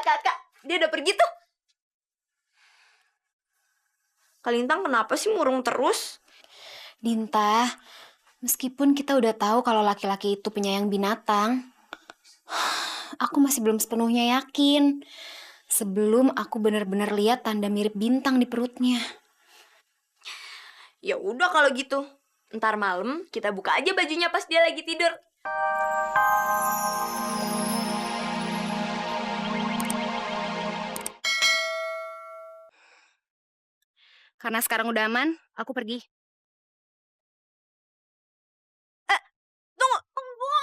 Kak, dia udah pergi tuh. Kak Lintang kenapa sih murung terus? Dinta, meskipun kita udah tahu kalau laki-laki itu penyayang binatang, aku masih belum sepenuhnya yakin. Sebelum aku benar-benar lihat tanda mirip bintang di perutnya. Ya udah kalau gitu. Ntar malam kita buka aja bajunya pas dia lagi tidur. Karena sekarang udah aman, aku pergi. Tunggu, tunggu,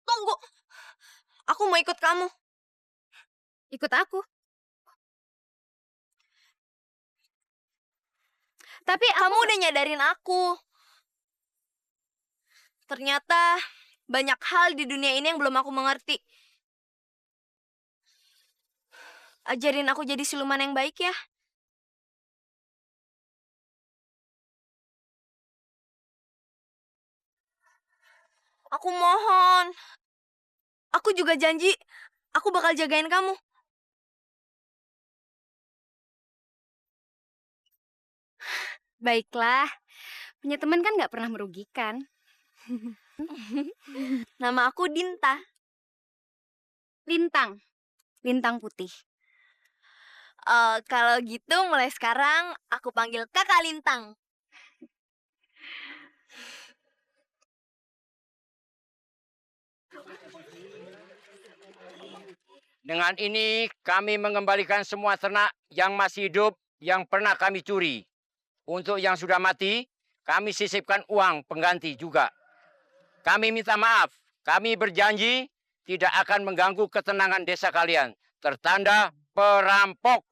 tunggu. Aku mau ikut kamu. Ikut aku. Tapi Kamu udah nyadarin aku. Ternyata banyak hal di dunia ini yang belum aku mengerti. Ajarin aku jadi siluman yang baik ya. Aku mohon. Aku juga janji, aku bakal jagain kamu. baiklah, punya teman kan nggak pernah merugikan. Nama aku Dinta. Lintang, lintang putih. Kalau gitu mulai sekarang aku panggil Kakak Lintang. Dengan ini kami mengembalikan semua ternak yang masih hidup yang pernah kami curi. Untuk yang sudah mati, kami sisipkan uang pengganti juga. Kami minta maaf, kami berjanji tidak akan mengganggu ketenangan desa kalian. Tertanda perampok.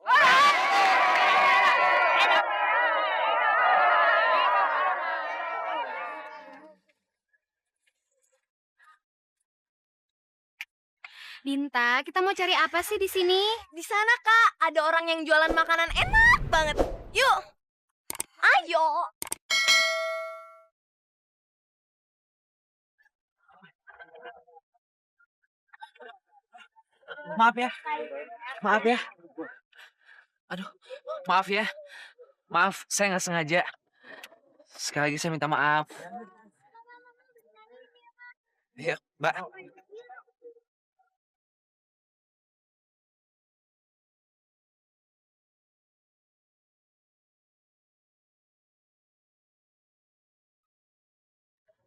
Dinta, kita mau cari apa sih di sini? Di sana, Kak, ada orang yang jualan makanan enak banget. Yuk. Ayo. Maaf ya. Maaf ya. Aduh, maaf ya. Maaf, saya nggak sengaja. Sekali lagi saya minta maaf. Ya, Mbak.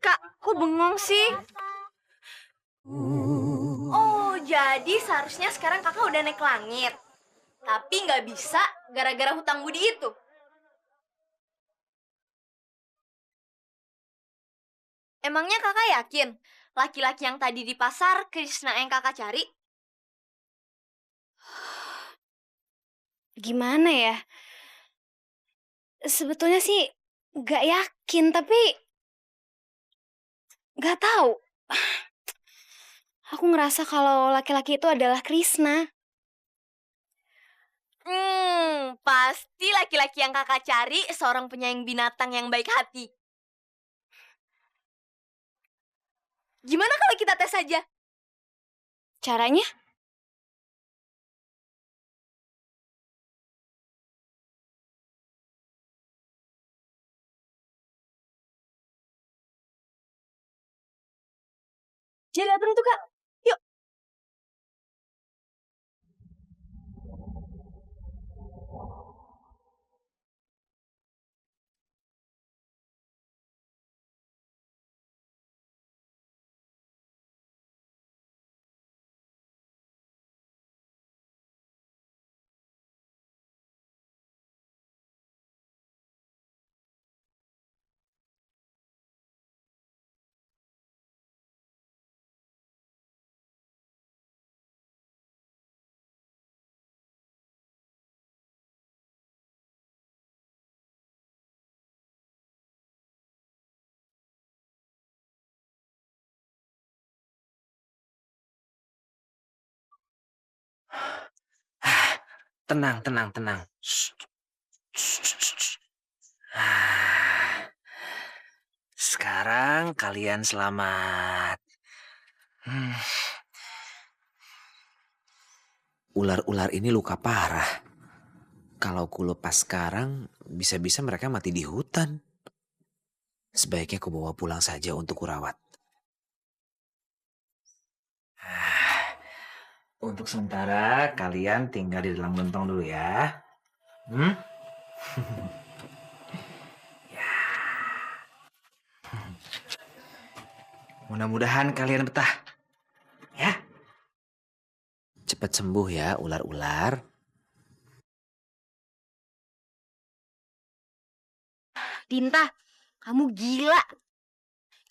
Kak, kok bengong sih? Oh, jadi seharusnya sekarang kakak udah naik langit. Tapi nggak bisa gara-gara hutang budi itu. Emangnya kakak yakin laki-laki yang tadi di pasar Krishna yang kakak cari? Gimana ya? Sebetulnya sih nggak yakin, tapi nggak tahu. Aku ngerasa kalau laki-laki itu adalah Krishna. Pasti laki-laki yang kakak cari seorang penyayang binatang yang baik hati. Gimana kalau kita tes aja? Caranya? Jadi datang tuh, Kak. Yuk. Tenang, tenang, tenang. Shh. Shh, shh, shh. Ah. sekarang kalian selamat. Ular-ular ini luka parah. Kalau ku lepas sekarang, bisa-bisa mereka mati di hutan. Sebaiknya ku bawa pulang saja untuk kurawat. Untuk sementara, kalian tinggal di dalam gentong dulu ya. Hmm? Ya. Mudah-mudahan kalian betah. Ya. Cepat sembuh ya, ular-ular. Dinta, kamu gila.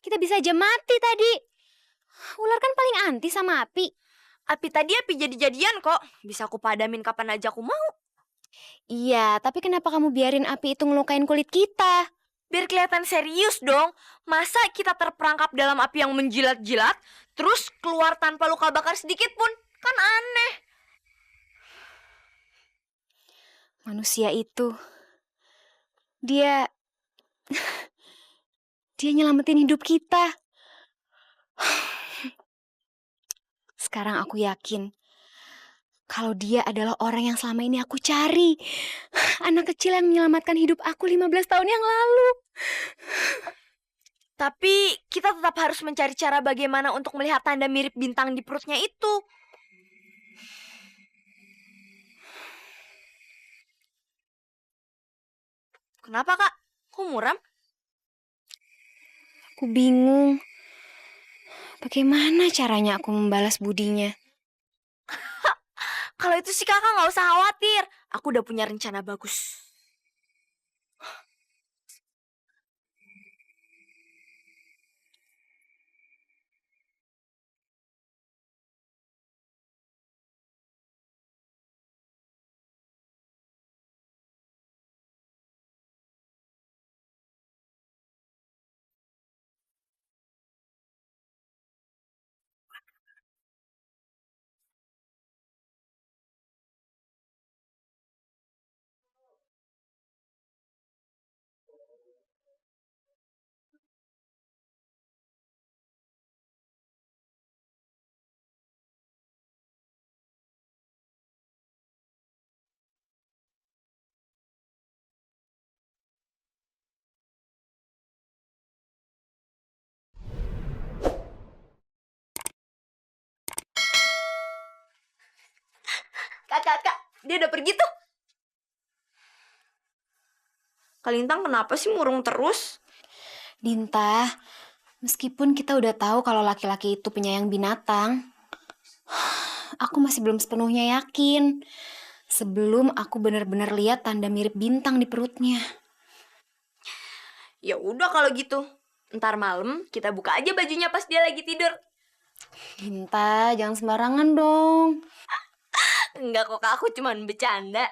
Kita bisa aja mati tadi. Ular kan paling anti sama api. Api tadi api jadi-jadian kok. Bisa aku padamin kapan aja aku mau. Iya, tapi kenapa kamu biarin api itu ngelukain kulit kita? Biar kelihatan serius dong. Masa kita terperangkap dalam api yang menjilat-jilat, terus keluar tanpa luka bakar sedikit pun? Kan aneh. Manusia itu, dia nyelamatin hidup kita. Sekarang aku yakin kalau dia adalah orang yang selama ini aku cari. Anak kecil yang menyelamatkan hidup aku 15 tahun yang lalu. Tapi kita tetap harus mencari cara bagaimana untuk melihat tanda mirip bintang di perutnya itu. Kenapa, Kak? Kok muram? Aku bingung. Bagaimana caranya aku membalas budinya? Kalau itu sih kakak nggak usah khawatir. Aku udah punya rencana bagus. Kak, dia udah pergi tuh. Kalintang kenapa sih murung terus? Dinta, meskipun kita udah tahu kalau laki-laki itu penyayang binatang, aku masih belum sepenuhnya yakin. Sebelum aku benar-benar lihat tanda mirip bintang di perutnya. Ya udah kalau gitu. Ntar malam kita buka aja bajunya pas dia lagi tidur. Dinta, jangan sembarangan dong. Enggak kok Kak, aku cuman bercanda.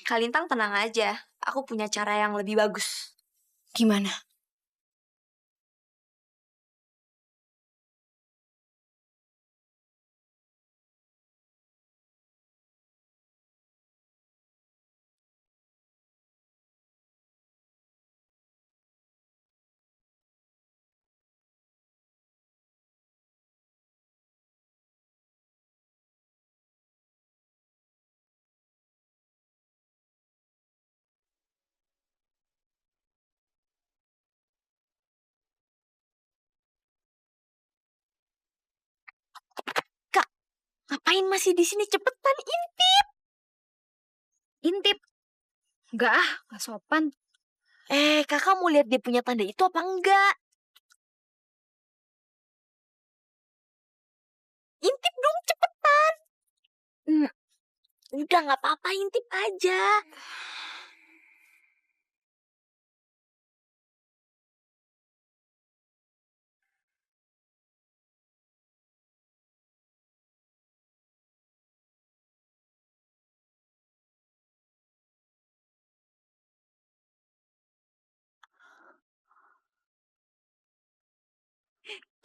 Kalintang tenang aja. Aku punya cara yang lebih bagus. Gimana? Kak, ngapain masih di sini? Cepetan intip. Intip? Enggak ah, gak sopan. Kakak mau lihat dia punya tanda itu apa enggak? Intip dong, cepetan. Udah nggak apa-apa, intip aja.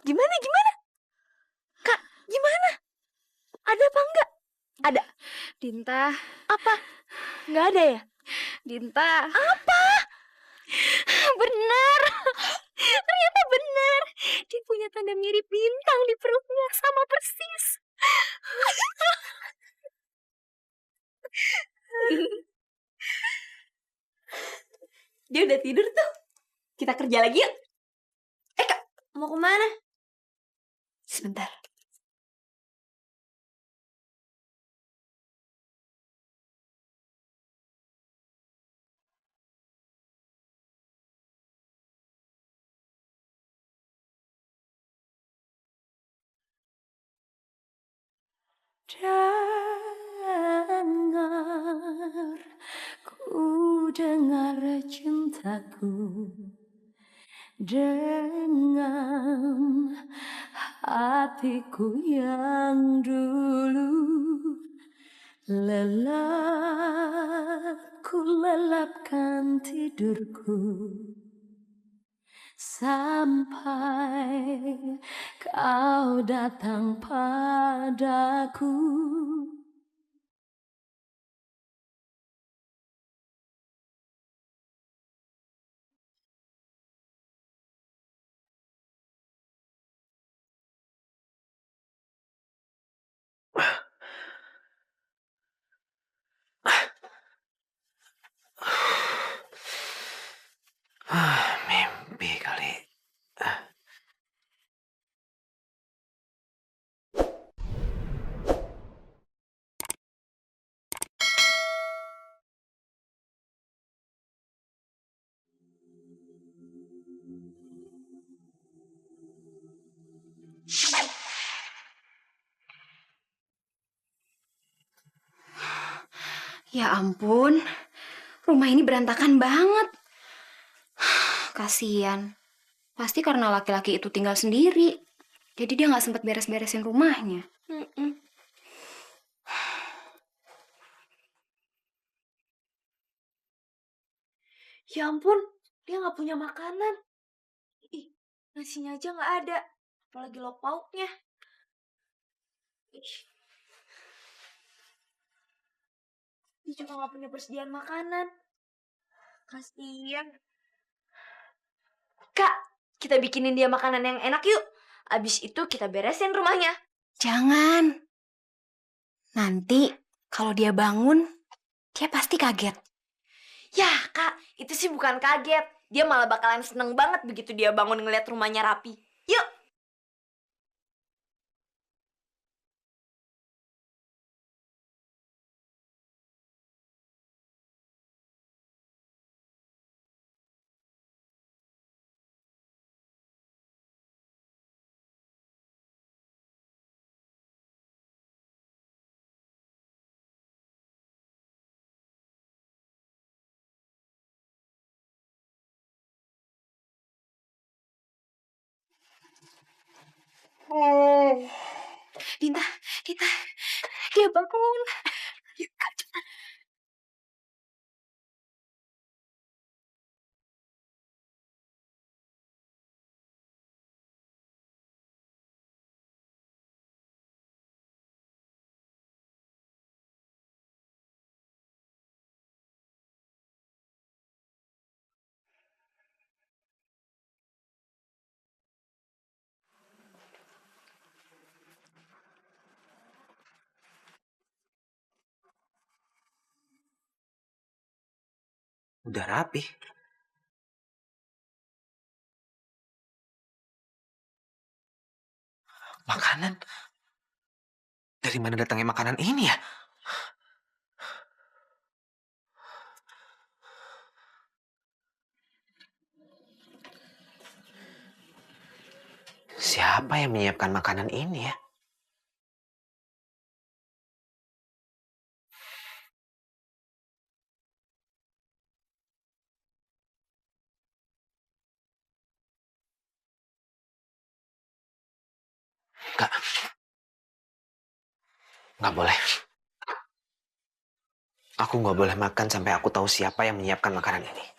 Gimana? Kak, gimana? Ada apa enggak? Ada. Dinta, Apa? Nggak ada ya? Dinta. Apa? Benar. persis. Dia udah tidur tuh. Kita kerja lagi yuk. Kak, mau kemana? Sebentar. Dengar, ku dengar cintaku dengan hatiku yang dulu lelap, ku lelapkan tidurku sampai kau datang padaku. Mimpi kali. Ya ampun, rumah ini berantakan banget. Kasian, pasti karena laki-laki itu tinggal sendiri. Jadi dia nggak sempat beres-beresin rumahnya. Ya ampun, dia nggak punya makanan. Ih, nasinya aja nggak ada. Apalagi lauk pauknya. Ih. Dia juga nggak punya persediaan makanan. Kasian. Kak, kita bikinin dia makanan yang enak yuk. Abis itu kita beresin rumahnya. Jangan. Nanti kalau dia bangun, dia pasti kaget. Ya, Kak, itu sih bukan kaget. Dia malah bakalan seneng banget begitu dia bangun ngeliat rumahnya rapi. Yuk. Dinta, Dinta, dia bangun. Yuk, Kak, cepat. Udah rapi. Makanan? Dari mana datangnya makanan ini ya? Siapa yang menyiapkan makanan ini ya? Nggak. Nggak boleh. Aku nggak boleh makan sampai aku tahu siapa yang menyiapkan makanan ini.